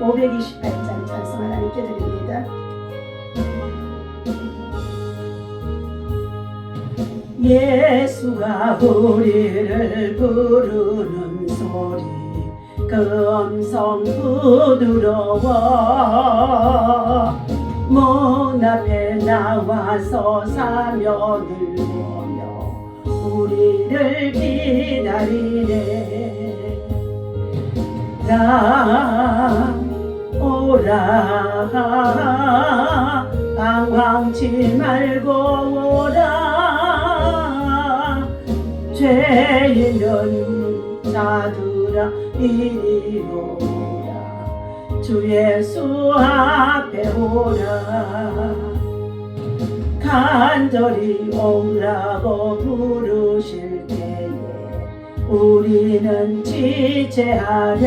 528장 찬송 하나님께 드립니다. 예수가 우리를 부르는 소리 그 음성 부드러워 문 앞에 나와서 사면을 보며 우리를 기다리네. 오라 방황치 말고 오라 죄 있는 자들아 이리로 오라 주 예수 앞에 오라 간절히 오라고 부르실 때에 우리는 지체하랴.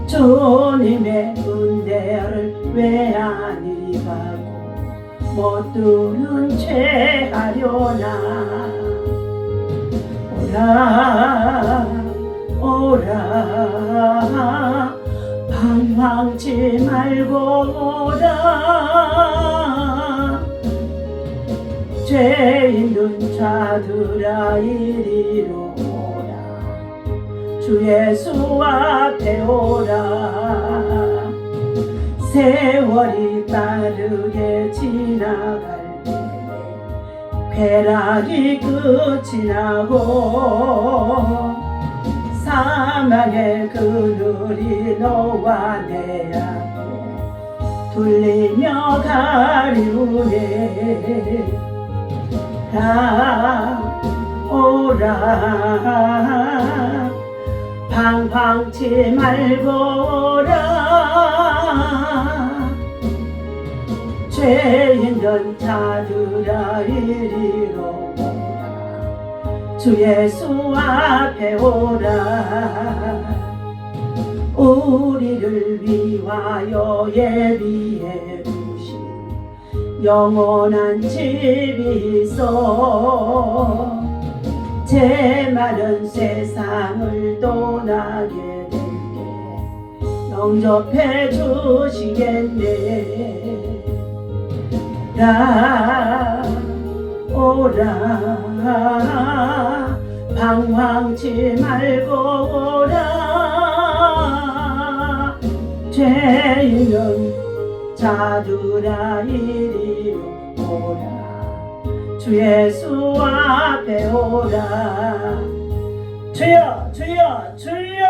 주님의 은혜를 왜 아니 가고 못 두는 죄 하려나. 오라 오라 방황치 말고 오라 죄 있는 자들아 이리로 오라 주 예수 앞에 오라. 세월이 빠르게 지나갈 때에 쾌락이 끝이 나고 사망의 그늘이 너와 내 앞에 둘리며 가리우네. 오라 방황치 말고 오라 죄 있는 자들아 이리로 오라 주 예수 앞에 오라. 우리를 위하여 예비해 두신 영원한 집이 있어 제 마른 세상을 떠나게 될 때 영접해 주시겠네. 오라 방황치 말고 오라 죄 있는 자들아 이리로 오라 주 예수 앞에 오라. 주여 주여 주여.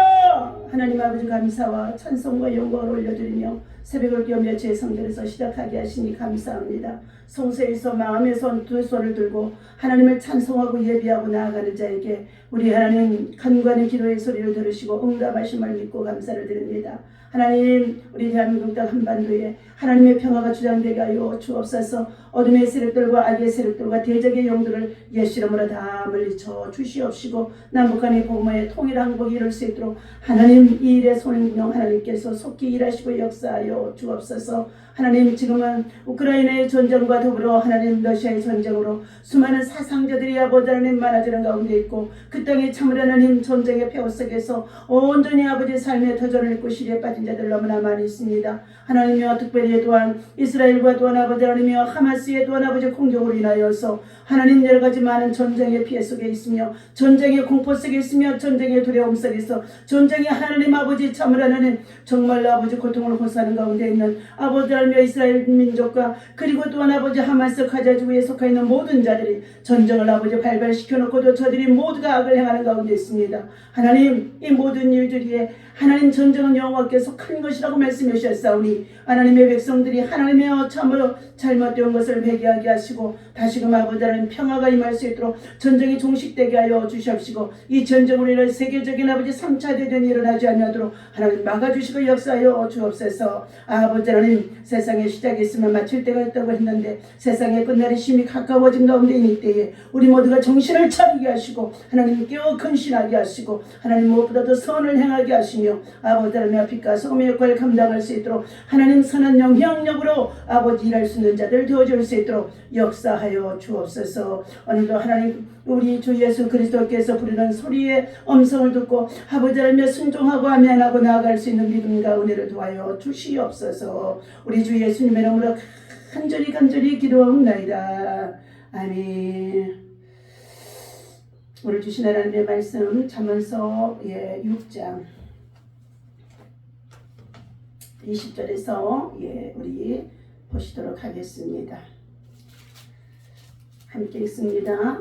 하나님 아버지 감사와 찬송과 영광을 올려드리며 새벽을 깨우며 제 성전에서 시작하게 하시니 감사합니다. 송세에서 마음의 두 손을 들고 하나님을 찬송하고 예비하고 나아가는 자에게 우리 하나님 간구하는 기도의 소리를 들으시고 응답하심을 믿고 감사를 드립니다. 하나님 우리 대한민국 땅 한반도에 하나님의 평화가 주장되게 하여 주옵소서. 어둠의 세력들과 악의 세력들과 대적의 영들을 예시름으로 다 물리쳐 주시옵시고 남북한의 복음의 통일한 복이 이룰 수 있도록 하나님 이 일의 손인용 하나님께서 속히 일하시고 역사하여 주옵소서. 하나님 지금은 우크라이나의 전쟁과 더불어 하나님 러시아의 전쟁으로 수많은 사상자들이 아버지 하나님 많아지는 가운데 있고 그 땅에 참으로 하나님 전쟁의 폐허 속에서 온전히 아버지 삶의 터전을 잃고 시리에 빠진 자들 너무나 많이 있습니다. 하나님이여 특별히 또한 이스라엘과 또한 아버지 하나님이여 하마스의 또한 아버지 공격으로 인하여서 하나님 여러가지 많은 전쟁의 피해 속에 있으며 전쟁의 공포 속에 있으며 전쟁의 두려움 속에서 전쟁의 하나님 아버지 참으로 하나님 정말 아버지 고통을 호소하는 가운데 있는 아버지 하나님 이스라엘 민족과 그리고 또한 아버지 하마스 가자주에 속해 있는 모든 자들이 전쟁을 아버지 발발시켜놓고도 저들이 모두가 악을 행하는 가운데 있습니다. 하나님 이 모든 일들이 하나님 전쟁은 여호와께서 큰 것이라고 말씀해 주셨사오니 하나님의 백성들이 하나님의 참으로 잘못된 것을 회개하게 하시고 다시금 아버지 하나님 평화가 임할 수 있도록 전쟁이 종식되게 하여 주시옵시고 이 전쟁으로 인해 세계적인 아버지 3차 대전이 일어나지 않도록 하나님 막아주시고 역사하여 주옵소서. 아버지 하나님 세상의 시작이 있으면 마칠 때가 있다고 했는데 세상의 끝날이 심히 가까워진 가운데 있는 때에 우리 모두가 정신을 차리게 하시고 하나님 깨어 근신하게 하시고 하나님 무엇보다도 선을 행하게 하시며 아버지 하나님의 빛과 소금의 역할을 감당할 수 있도록 하나님 선한 영향력으로 아버지 일할 수 있는 자들 되어줄 수 있도록 역사하여 주옵소서. 오늘도 하나님 우리 주 예수 그리스도께서 부르는 소리의 음성을 듣고 아버지라며 순종하고 아멘하고 나아갈 수 있는 믿음과 은혜를 도와여 주시옵소서. 우리 주 예수님의 이름으로 간절히 기도하옵나이다. 아멘. 오늘 주신 하나님의 말씀 잠언서 6장 20절에서 우리 보시도록 하겠습니다. 함께 읽습니다.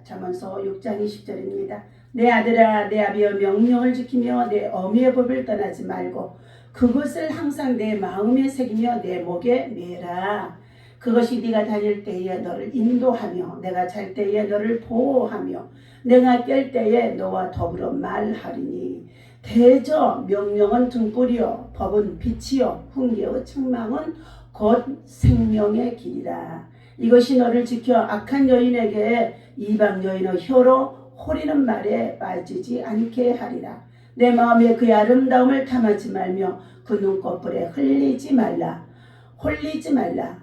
잠언서 6장 20절입니다. 내 아들아, 내 아비의 명령을 지키며 내 어미의 법을 떠나지 말고 그것을 항상 내 마음에 새기며 내 목에 매라. 그것이 네가 다닐 때에 너를 인도하며 내가 잘 때에 너를 보호하며 내가 깰 때에 너와 더불어 말하리니. 대저 명령은 등불이요 법은 빛이요 훈계의 책망은 곧 생명의 길이라. 이것이 너를 지켜 악한 여인에게 이방 여인의 혀로 호리는 말에 빠지지 않게 하리라. 내 마음에 그의 아름다움을 탐하지 말며 그 눈꺼풀에 홀리지 말라.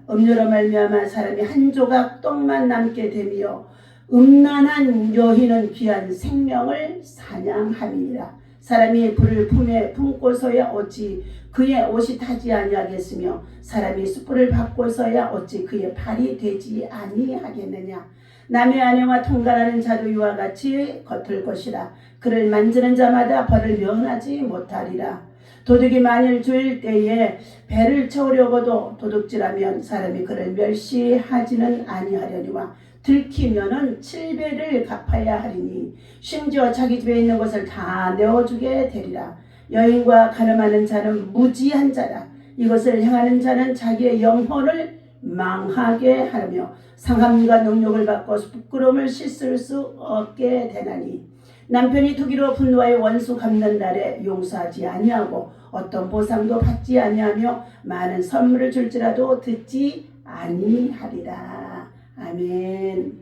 음료로 말미암아 사람이 한 조각 떡만 남게 되며 음란한 여인은 귀한 생명을 사냥함이니라. 사람이 불을 품에 품고서야 어찌 그의 옷이 타지 아니하겠으며 사람이 숯불을 받고서야 어찌 그의 발이 되지 아니하겠느냐. 남의 아내와 통관하는 자도 이와 같이 겉을 것이라. 그를 만지는 자마다 벌을 면하지 못하리라. 도둑이 만일 주일 때에 배를 채우려고도 도둑질하면 사람이 그를 멸시하지는 아니하려니와 들키면은 7배를 갚아야 하리니 심지어 자기 집에 있는 것을 다 내어주게 되리라. 여인과 가늠하는 자는 무지한 자라. 이것을 행하는 자는 자기의 영혼을 망하게 하며 상함과 능욕을 받고 부끄러움을 씻을 수 없게 되나니. 남편이 투기로 분노하여 원수 갚는 날에 용서하지 아니하고 어떤 보상도 받지 아니하며 많은 선물을 줄지라도 듣지 아니하리라. 아멘.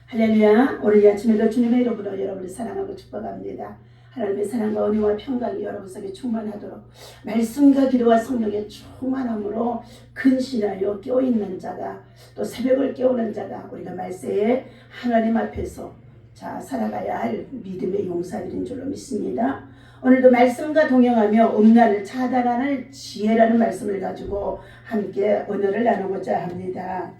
할렐루야. 오늘 이 아침에도 주님의 이름으로 여러분을 사랑하고 축복합니다. 하나님의 사랑과 은혜와 평강이 여러분 속에 충만하도록 말씀과 기도와 성령의 충만함으로 근신하여 깨어있는 자가 또 새벽을 깨우는 자가 우리가 말세에 하나님 앞에서 살아가야 할 믿음의 용사들인 줄로 믿습니다. 오늘도 말씀과 동행하며 음란을 차단하는 지혜라는 말씀을 가지고 함께 은혜를 나누고자 합니다.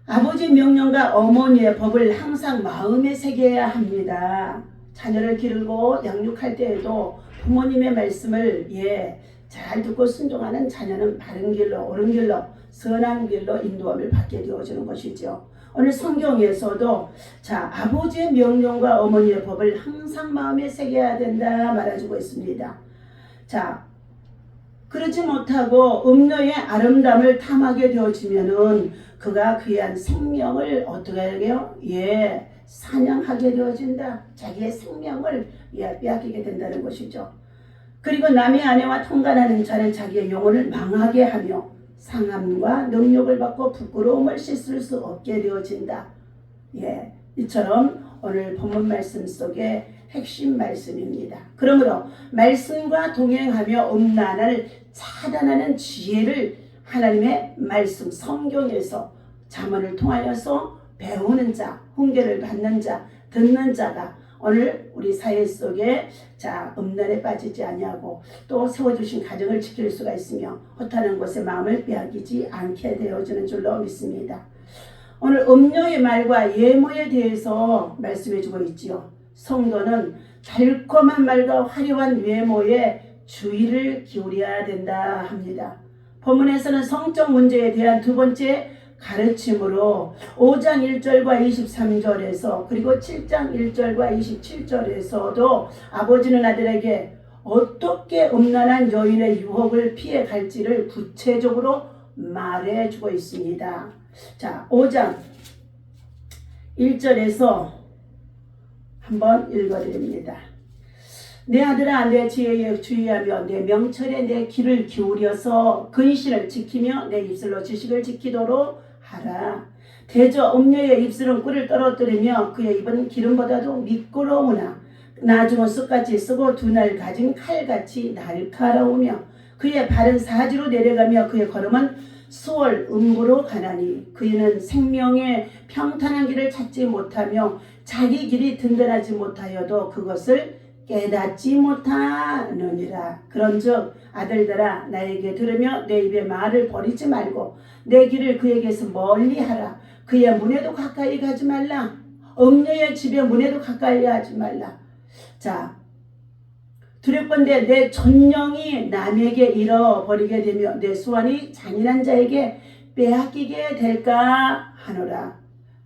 아버지의 명령과 어머니의 법을 항상 마음에 새겨야 합니다. 자녀를 기르고 양육할 때에도 부모님의 말씀을 잘 듣고 순종하는 자녀는 바른 길로 옳은 길로 선한 길로 인도함을 받게 되어지는 것이죠. 오늘 성경에서도 아버지의 명령과 어머니의 법을 항상 마음에 새겨야 된다 말해주고 있습니다. 그러지 못하고 음녀의 아름다움을 탐하게 되어지면은 그가 귀한 생명을 어떻게 하게요? 사냥하게 되어진다. 자기의 생명을 빼앗기게 된다는 것이죠. 그리고 남의 아내와 통관하는 자는 자기의 영혼을 망하게 하며 상함과 능욕을 받고 부끄러움을 씻을 수 없게 되어진다. 이처럼 오늘 본문 말씀 속에 핵심 말씀입니다. 그러므로 말씀과 동행하며 음란을 차단하는 지혜를 하나님의 말씀 성경에서 잠언을 통하여서 배우는 자, 훈계를 받는 자, 듣는 자가 오늘 우리 사회 속에 음란에 빠지지 아니하고 또 세워주신 가정을 지킬 수가 있으며 허탄한 곳에 마음을 빼앗기지 않게 되어지는 줄로 믿습니다. 오늘 음녀의 말과 예모에 대해서 말씀해주고 있지요. 성도는 달콤한 말과 화려한 외모에 주의를 기울여야 된다 합니다. 본문에서는 성적 문제에 대한 두 번째 가르침으로 5장 1절과 23절에서 그리고 7장 1절과 27절에서도 아버지는 아들에게 어떻게 음란한 여인의 유혹을 피해 갈지를 구체적으로 말해주고 있습니다. 5장 1절에서 한번 읽어드립니다. 내 아들아, 내 지혜에 주의하며 내 명철에 내 귀를 기울여서 근신을 지키며 내 입술로 지식을 지키도록 하라. 대저 음녀의 입술은 꿀을 떨어뜨리며 그의 입은 기름보다도 미끄러우나 나중은 쑥같이 쓰고 두 날 가진 칼같이 날카로우며 그의 발은 사지로 내려가며 그의 걸음은 수월 음부로 가나니 그이는 생명의 평탄한 길을 찾지 못하며 자기 길이 든든하지 못하여도 그것을 깨닫지 못하느니라. 그런즉 아들들아 나에게 들으며 내 입의 말을 버리지 말고 내 길을 그에게서 멀리하라. 그의 문에도 가까이 가지 말라. 음녀의 집의 문에도 가까이 하지 말라. 자, 두렵건대 내 존령이 남에게 잃어버리게 되며 내 수완이 잔인한 자에게 빼앗기게 될까 하노라.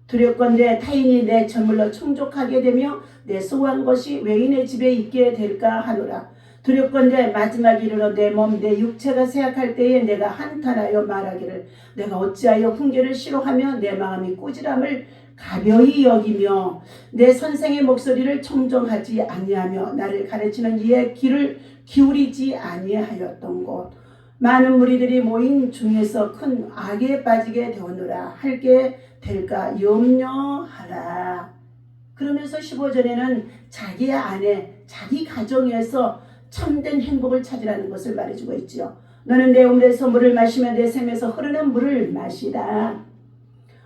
두렵건대 타인이 내 저물로 충족하게 되며 내 수고한 것이 외인의 집에 있게 될까 하노라. 두렵건대 마지막 이르러 내 몸 내 육체가 쇠약할 때에 내가 한탄하여 말하기를 내가 어찌하여 훈계를 싫어하며 내 마음이 꾸지람을 가벼이 여기며 내 선생의 목소리를 청정하지 아니하며 나를 가르치는 이의 귀를 기울이지 아니하였던 곳. 많은 무리들이 모인 중에서 큰 악에 빠지게 되오느라 할게 될까 염려하라. 그러면서 15절에는 자기 안에 자기 가정에서 참된 행복을 찾으라는 것을 말해주고 있지요. 너는 내 우물에서 물을 마시며 내 샘에서 흐르는 물을 마시라.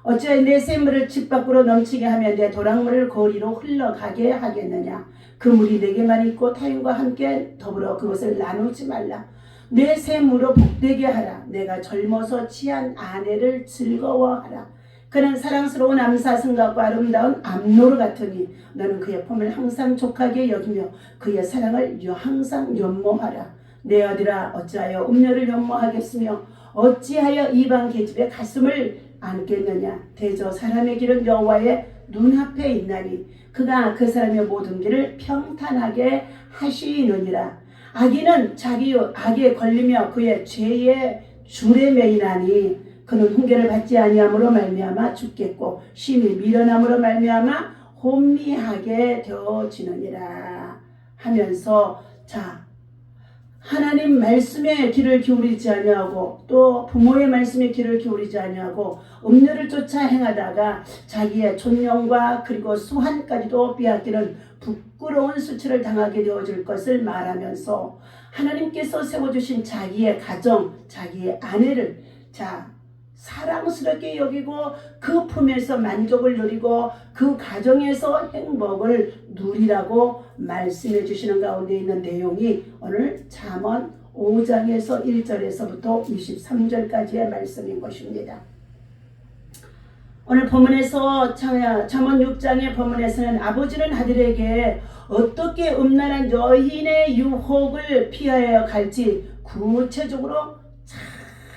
어찌하여 내 샘물을 집 밖으로 넘치게 하며 내 도랑물을 거리로 흘러가게 하겠느냐. 그 물이 내게만 있고 타인과 함께 더불어 그것을 나누지 말라. 내 샘으로 복되게 하라. 내가 젊어서 취한 아내를 즐거워하라. 그는 사랑스러운 암사승과 아름다운 암노루 같으니 너는 그의 품을 항상 족하게 여기며 그의 사랑을 항상 연모하라. 내 아들아 어찌하여 음녀를 연모하겠으며 어찌하여 이방 계집의 가슴을 안겠느냐. 대저 사람의 길은 여호와의 눈앞에 있나니 그가 그 사람의 모든 길을 평탄하게 하시느니라. 악인은 자기 악에 걸리며 그의 죄의 줄에 매이나니 그는 훈계를 받지 아니함으로 말미암아 죽겠고 심히 미련함으로 말미암아 혼미하게 되어지느니라 하면서 자 하나님 말씀에 귀를 기울이지 아니하고 또 부모의 말씀에 귀를 기울이지 아니하고 음료를 쫓아 행하다가 자기의 존령과 그리고 수한까지도 빼앗기는 부끄러운 수치를 당하게 되어질 것을 말하면서 하나님께서 세워주신 자기의 가정, 자기의 아내를 자 사랑스럽게 여기고 그 품에서 만족을 누리고 그 가정에서 행복을 누리라고 말씀해 주시는 가운데 있는 내용이 오늘 잠언 5장에서 1절에서부터 23절까지의 말씀인 것입니다. 오늘 본문에서 잠언 6장의 본문에서는 아버지는 아들에게 어떻게 음란한 여인의 유혹을 피하여 갈지 구체적으로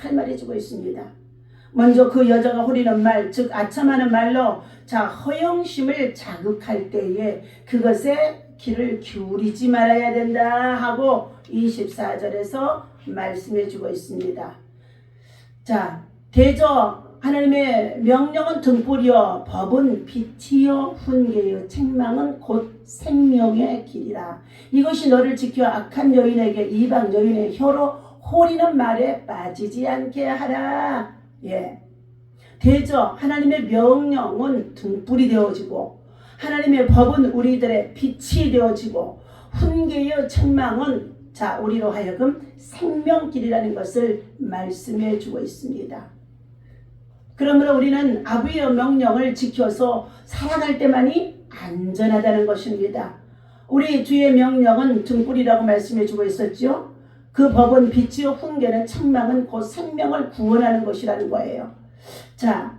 잘 말해주고 있습니다. 먼저 그 여자가 호리는 말, 즉 아첨하는 말로 자 허영심을 자극할 때에 그것에 귀를 기울이지 말아야 된다 하고 24절에서 말씀해 주고 있습니다. 자 대저 하나님의 명령은 등불이요 법은 빛이요 훈계요 책망은 곧 생명의 길이라. 이것이 너를 지켜 악한 여인에게 이방 여인의 혀로 호리는 말에 빠지지 않게 하라. 예, 대저 하나님의 명령은 등불이 되어지고 하나님의 법은 우리들의 빛이 되어지고 훈계의 책망은 자 우리로 하여금 생명길이라는 것을 말씀해 주고 있습니다. 그러므로 우리는 아버지의 명령을 지켜서 살아갈 때만이 안전하다는 것입니다. 우리 주의 명령은 등불이라고 말씀해 주고 있었죠. 그 법은 빛이요 훈계는 책망은 곧 생명을 구원하는 것이라는 거예요. 자,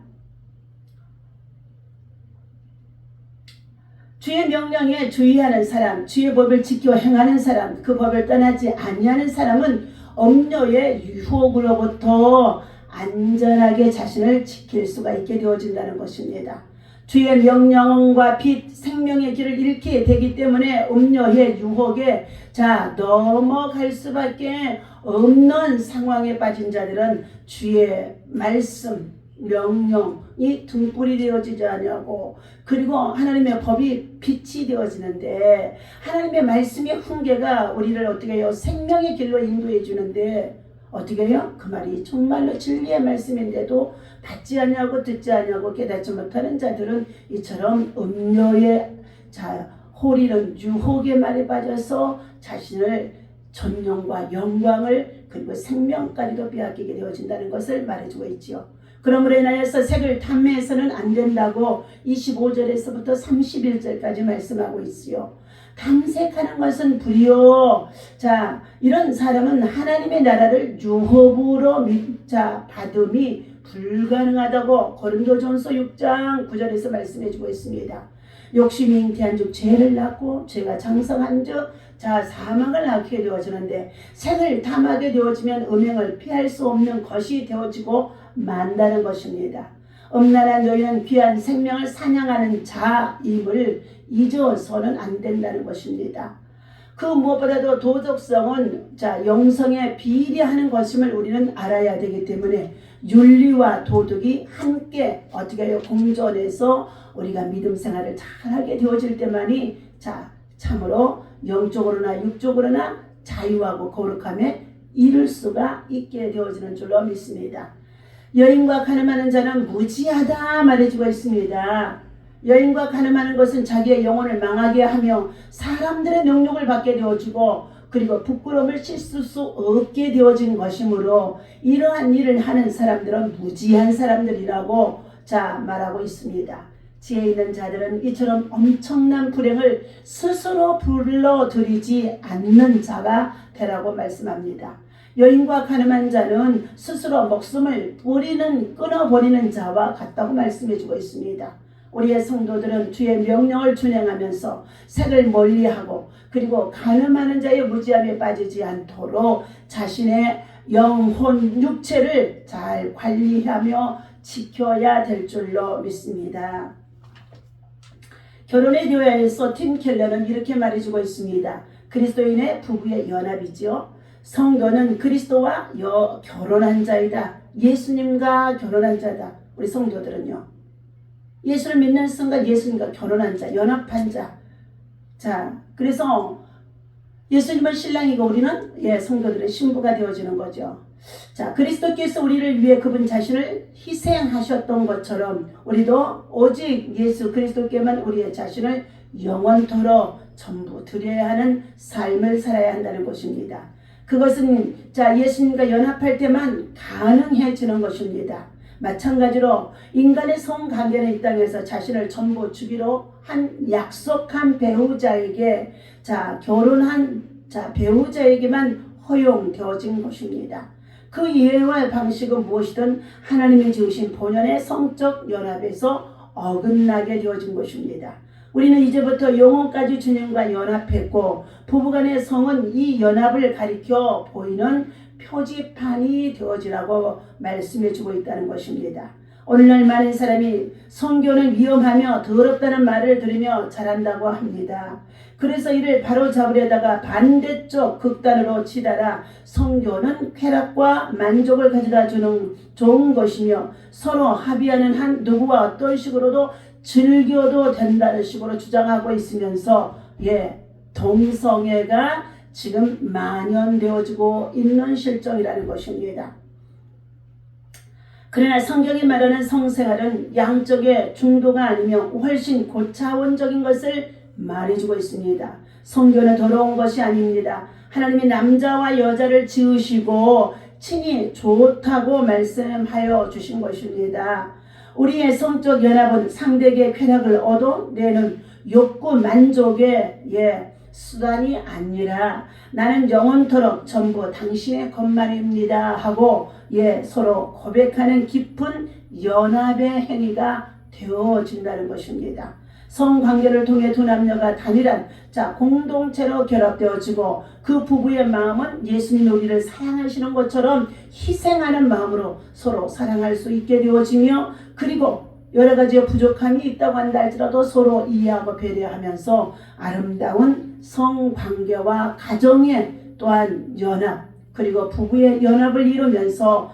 주의 명령에 주의하는 사람, 주의 법을 지켜 행하는 사람, 그 법을 떠나지 아니하는 사람은 엄녀의 유혹으로부터 안전하게 자신을 지킬 수가 있게 되어진다는 것입니다. 주의 명령과 빛, 생명의 길을 잃게 되기 때문에 음녀의 유혹에 자 넘어갈 수밖에 없는 상황에 빠진 자들은 주의 말씀, 명령이 등불이 되어지지 않냐고 그리고 하나님의 법이 빛이 되어지는데 하나님의 말씀의 훈계가 우리를 어떻게 해요? 생명의 길로 인도해 주는데 어떻게 해요? 그 말이 정말로 진리의 말씀인데도 받지 않냐고 듣지 않냐고 깨닫지 못하는 자들은 이처럼 음녀의 자 호리는 유혹의 말에 빠져서 자신을 존영과 영광을 그리고 생명까지도 빼앗기게 되어진다는 것을 말해주고 있지요. 그러므로 인하여서 색을 탐해서는 안 된다고 25절에서부터 31절까지 말씀하고 있지요. 탐색하는 것은 불이요. 자, 이런 사람은 하나님의 나라를 유혹으로 받음이 불가능하다고 고린도전서 6장 9절에서 말씀해주고 있습니다. 욕심이 잉태한즉 죄를 낳고 죄가 장성한즉 사망을 낳게 되어지는데 색을 탐하게 되어지면 음행을 피할 수 없는 것이 되어지고 만다는 것입니다. 음란한 여인은 귀한 생명을 사냥하는 자임을 잊어서는 안 된다는 것입니다. 그 무엇보다도 도덕성은 영성에 비례하는 것임을 우리는 알아야 되기 때문에 윤리와 도덕이 함께 어떻게 해요? 공존해서 우리가 믿음 생활을 잘하게 되어질 때만이 참으로 영적으로나 육적으로나 자유하고 거룩함에 이룰 수가 있게 되어지는 줄로 믿습니다. 여인과 가늠하는 자는 무지하다 말해주고 있습니다. 여인과 가늠하는 것은 자기의 영혼을 망하게 하며 사람들의 능력을 받게 되어지고 그리고 부끄러움을 씻을 수 없게 되어진 것이므로 이러한 일을 하는 사람들은 무지한 사람들이라고 말하고 있습니다. 지혜 있는 자들은 이처럼 엄청난 불행을 스스로 불러들이지 않는 자가 되라고 말씀합니다. 여인과 가늠한 자는 스스로 목숨을 끊어버리는 자와 같다고 말씀해주고 있습니다. 우리의 성도들은 주의 명령을 준행하면서 색을 멀리하고 그리고 가늠하는 자의 무지함에 빠지지 않도록 자신의 영혼, 육체를 잘 관리하며 지켜야 될 줄로 믿습니다. 결혼에 대하여서 팀 켈러는 이렇게 말해주고 있습니다. 그리스도인의 부부의 연합이지요. 성도는 그리스도와 결혼한 자이다. 예수님과 결혼한 자다. 우리 성도들은요. 예수를 믿는 성과 예수님과 결혼한 자, 연합한 자. 그래서 예수님은 신랑이고 우리는 성도들의 신부가 되어지는 거죠. 그리스도께서 우리를 위해 그분 자신을 희생하셨던 것처럼 우리도 오직 예수 그리스도께만 우리의 자신을 영원토록 전부 드려야 하는 삶을 살아야 한다는 것입니다. 그것은 예수님과 연합할 때만 가능해지는 것입니다. 마찬가지로 인간의 성관계는 이 땅에서 자신을 전부 주기로 한 약속한 배우자에게 결혼한 배우자에게만 허용되어진 것입니다. 그 이해와 방식은 무엇이든 하나님이 지으신 본연의 성적 연합에서 어긋나게 되어진 것입니다. 우리는 이제부터 영혼까지 주님과 연합했고 부부간의 성은 이 연합을 가리켜 보이는 표지판이 되어지라고 말씀해주고 있다는 것입니다. 오늘날 많은 사람이 성교는 위험하며 더럽다는 말을 들으며 자란다고 합니다. 그래서 이를 바로잡으려다가 반대쪽 극단으로 치달아 성교는 쾌락과 만족을 가져다 주는 좋은 것이며 서로 합의하는 한 누구와 어떤 식으로도 즐겨도 된다는 식으로 주장하고 있으면서 동성애가 지금 만연되어지고 있는 실정이라는 것입니다. 그러나 성경이 말하는 성생활은 양쪽의 중도가 아니며 훨씬 고차원적인 것을 말해주고 있습니다. 성교는 더러운 것이 아닙니다. 하나님이 남자와 여자를 지으시고 친히 좋다고 말씀하여 주신 것입니다. 우리의 성적 연합은 상대에게 쾌락을 얻어내는 욕구 만족의 수단이 아니라 나는 영원토록 전부 당신의 것만입니다 하고 서로 고백하는 깊은 연합의 행위가 되어진다는 것입니다. 성관계를 통해 두 남녀가 단일한 공동체로 결합되어지고 그 부부의 마음은 예수님 우리를 사랑하시는 것처럼 희생하는 마음으로 서로 사랑할 수 있게 되어지며 그리고 여러 가지의 부족함이 있다고 한다 할지라도 서로 이해하고 배려하면서 아름다운 성관계와 가정의 또한 연합 그리고 부부의 연합을 이루면서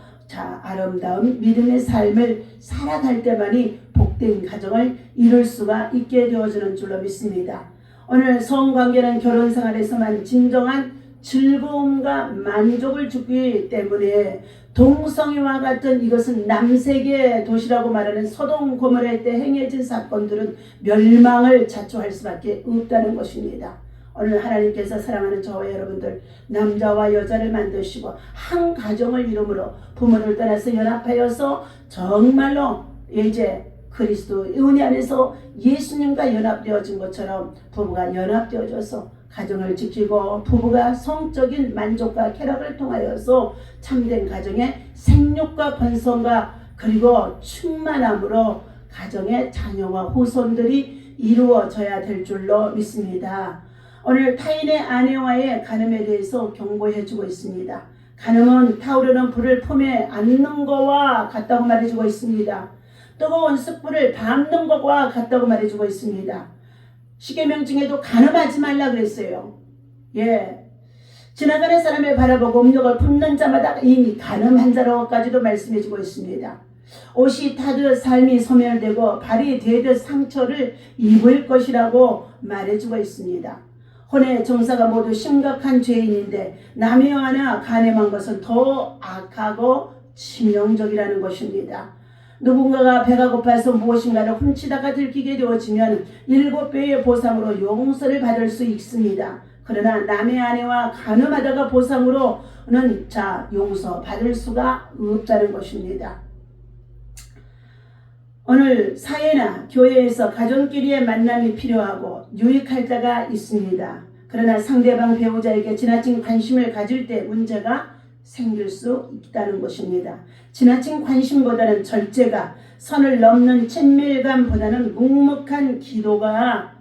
아름다운 믿음의 삶을 살아갈 때만이 복된 가정을 이룰 수가 있게 되어지는 줄로 믿습니다. 오늘 성관계는 결혼생활에서만 진정한 즐거움과 만족을 주기 때문에 동성애와 같은 이것은 남세계 도시라고 말하는 소돔 고모라 때 행해진 사건들은 멸망을 자초할 수밖에 없다는 것입니다. 오늘 하나님께서 사랑하는 저와 여러분들 남자와 여자를 만드시고 한 가정을 이루므로 부모를 떠나서 연합하여서 정말로 이제 그리스도 은혜 안에서 예수님과 연합되어진 것처럼 부부가 연합되어져서 가정을 지키고 부부가 성적인 만족과 쾌락을 통하여서 참된 가정의 생육과 번성과 그리고 충만함으로 가정의 자녀와 후손들이 이루어져야 될 줄로 믿습니다. 오늘 타인의 아내와의 간음에 대해서 경고해주고 있습니다. 간음은 타오르는 불을 품에 안는 것과 같다고 말해주고 있습니다. 뜨거운 숯불을 밟는 것과 같다고 말해주고 있습니다. 십계명 중에도 간음하지 말라 그랬어요. 지나가는 사람을 바라보고 음욕을 품는 자마다 이미 간음한 자로까지도 말씀해주고 있습니다. 옷이 타듯 삶이 소멸되고 발이 되듯 상처를 입을 것이라고 말해주고 있습니다. 혼의 정사가 모두 심각한 죄인인데 남해와나 간음한 것은 더 악하고 치명적이라는 것입니다. 누군가가 배가 고파서 무엇인가를 훔치다가 들키게 되어지면 7배의 보상으로 용서를 받을 수 있습니다. 그러나 남의 아내와 간음하다가 보상으로는 용서 받을 수가 없다는 것입니다. 오늘 사회나 교회에서 가정끼리의 만남이 필요하고 유익할 때가 있습니다. 그러나 상대방 배우자에게 지나친 관심을 가질 때 문제가 생길 수 있다는 것입니다. 지나친 관심보다는 절제가, 선을 넘는 친밀감보다는 묵묵한 기도가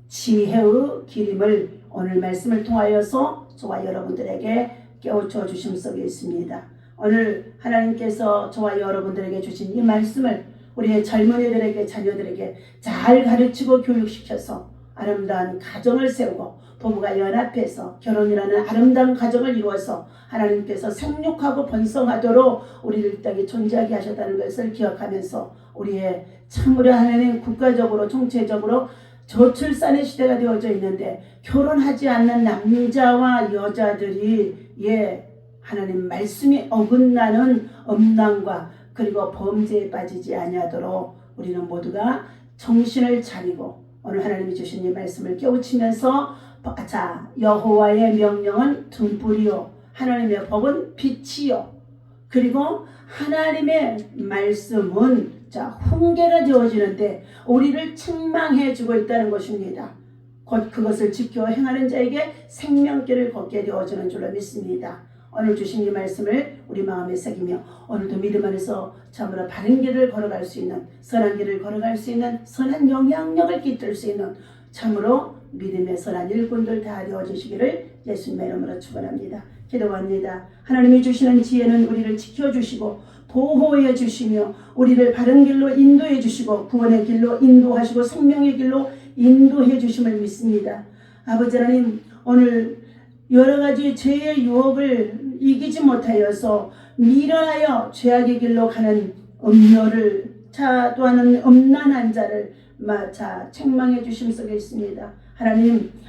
지혜의 길임을 오늘 말씀을 통하여서 저와 여러분들에게 깨우쳐 주심 속에 있습니다. 오늘 하나님께서 저와 여러분들에게 주신 이 말씀을 우리의 젊은이들에게 자녀들에게 잘 가르치고 교육시켜서 아름다운 가정을 세우고 부부가 연합해서 결혼이라는 아름다운 가정을 이루어서 하나님께서 생육하고 번성하도록 우리를 이 땅에 존재하게 하셨다는 것을 기억하면서 우리의 참으로 하나님 국가적으로 총체적으로 저출산의 시대가 되어져 있는데 결혼하지 않는 남자와 여자들이 하나님 말씀이 어긋나는 음란과 그리고 범죄에 빠지지 아니하도록 우리는 모두가 정신을 차리고 오늘 하나님이 주신 이 말씀을 깨우치면서 여호와의 명령은 등불이요 하나님의 법은 빛이요 그리고 하나님의 말씀은 훈계가 되어지는데 우리를 책망해 주고 있다는 것입니다. 곧 그것을 지켜 행하는 자에게 생명길을 걷게 되어지는 줄로 믿습니다. 오늘 주신 이 말씀을 우리 마음에 새기며 오늘도 믿음 안에서 참으로 바른 길을 걸어갈 수 있는 선한 길을 걸어갈 수 있는 선한 영향력을 깃들 수 있는 참으로 믿음의 선한 일꾼들 다 되어주시기를 예수님의 이름으로 축원합니다. 기도합니다. 하나님이 주시는 지혜는 우리를 지켜주시고 보호해 주시며 우리를 바른 길로 인도해 주시고 구원의 길로 인도하시고 생명의 길로 인도해 주심을 믿습니다. 아버지 하나님 오늘 여러가지 죄의 유혹을 이기지 못하여서 미련하여 죄악의 길로 가는 음료를 또하는 음란한 자를 책망해 주심 속에 있습니다.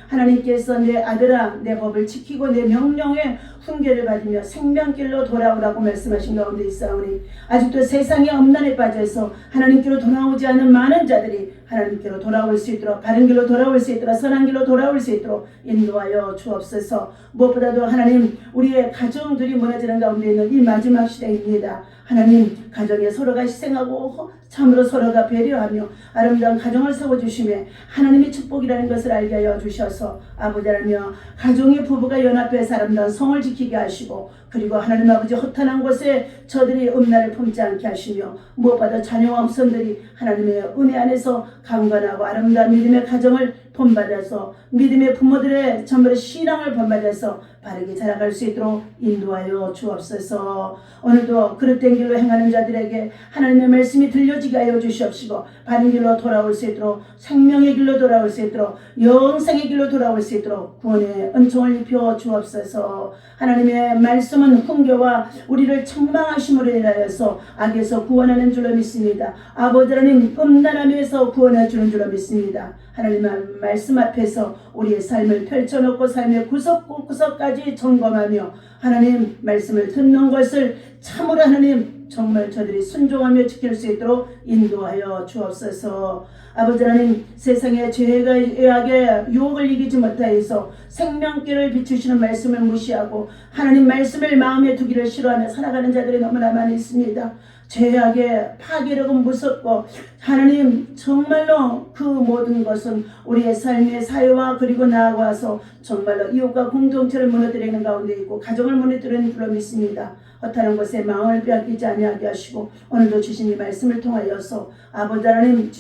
하나님께서 내 아들아 내 법을 지키고 내 명령에 훈계를 받으며 생명길로 돌아오라고 말씀하신 가운데 있사오니 아직도 세상의 엄난에 빠져서 하나님께로 돌아오지 않은 많은 자들이 하나님께로 돌아올 수 있도록 바른 길로 돌아올 수 있도록 선한 길로 돌아올 수 있도록 인도하여 주옵소서. 무엇보다도 하나님 우리의 가정들이 무너지는 가운데 있는 이 마지막 시대입니다. 하나님 가정에 서로가 희생하고 참으로 서로가 배려하며 아름다운 가정을 세워주시며 하나님의 축복이라는 것을 알게 하여 주셔서 아버지라며 가정의 부부가 연합해서 아름다운 성을 지키게 하시고 그리고 하나님 아버지 허탄한 곳에 저들이 음란을 품지 않게 하시며 무엇보다 자녀와 후손들이 하나님의 은혜 안에서 강건하고 아름다운 믿음의 가정을 본받아서 믿음의 부모들의 전부 신앙을 본받아서 바르게 자라갈 수 있도록 인도하여 주옵소서. 오늘도 그릇된 길로 행하는 자들에게 하나님의 말씀이 들려지게 하여 주시옵시고 바른 길로 돌아올 수 있도록 생명의 길로 돌아올 수 있도록 영생의 길로 돌아올 수 있도록 구원의 은총을 입혀 주옵소서. 하나님의 말씀은 훈계와 우리를 책망하심으로 인하여서 악에서 구원하는 줄로 믿습니다. 아버지 하나님 음란함에서 구원해 주는 줄로 믿습니다. 하나님의 말씀 앞에서 우리의 삶을 펼쳐놓고 삶의 구석구석까지 점검하며 하나님 말씀을 듣는 것을 참으로 하나님 정말 저들이 순종하며 지킬 수 있도록 인도하여 주옵소서. 아버지 하나님, 세상의 죄가 의하게 유혹을 이기지 못하여서 생명길을 비추시는 말씀을 무시하고 하나님 말씀을 마음에 두기를 싫어하며 살아가는 자들이 너무나 많이 있습니다. 죄악의 파괴력은 무섭고 하나님 정말로 그 모든 것은 우리의 삶의 사회와 그리고 나아가서 정말로 이웃과 공동체를 무너뜨리는 가운데 있고 가정을 무너뜨리는 줄로 믿습니다. 허탄한 것에 마음을 빼앗기지 아니하게 하시고 오늘도 주신 이 말씀을 통하여서 아버지 하나님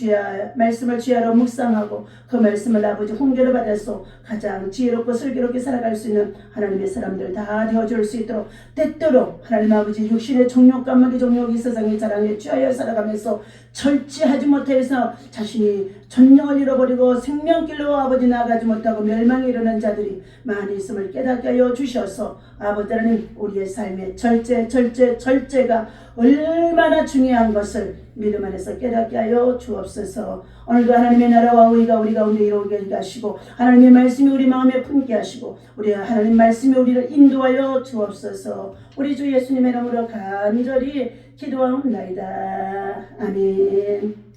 말씀을 주야로 묵상하고 그 말씀을 아버지 훈계를 받아서 가장 지혜롭고 슬기롭게 살아갈 수 있는 하나님의 사람들 다 되어줄 수 있도록 때때로 하나님 아버지 육신의 정욕 까마귀 정욕이 세상의 자랑에 취하여 살아가면서 절제하지 못해서 자신이 전령을 잃어버리고 생명길로 아버지 나아가지 못하고 멸망에 이르는 자들이 많이 있음을 깨닫게 하여 주셔서 아버지 하나님 우리의 삶의 절제가 얼마나 중요한 것을 믿음 안에서 깨닫게 하여 주옵소서. 오늘도 하나님의 나라와 의가 우리 가운데 이루어지게 하시고 하나님의 말씀이 우리 마음에 품게 하시고 우리 하나님 말씀이 우리를 인도하여 주옵소서. 우리 주 예수님의 이름으로 간절히 기도하옵나이다. 아멘.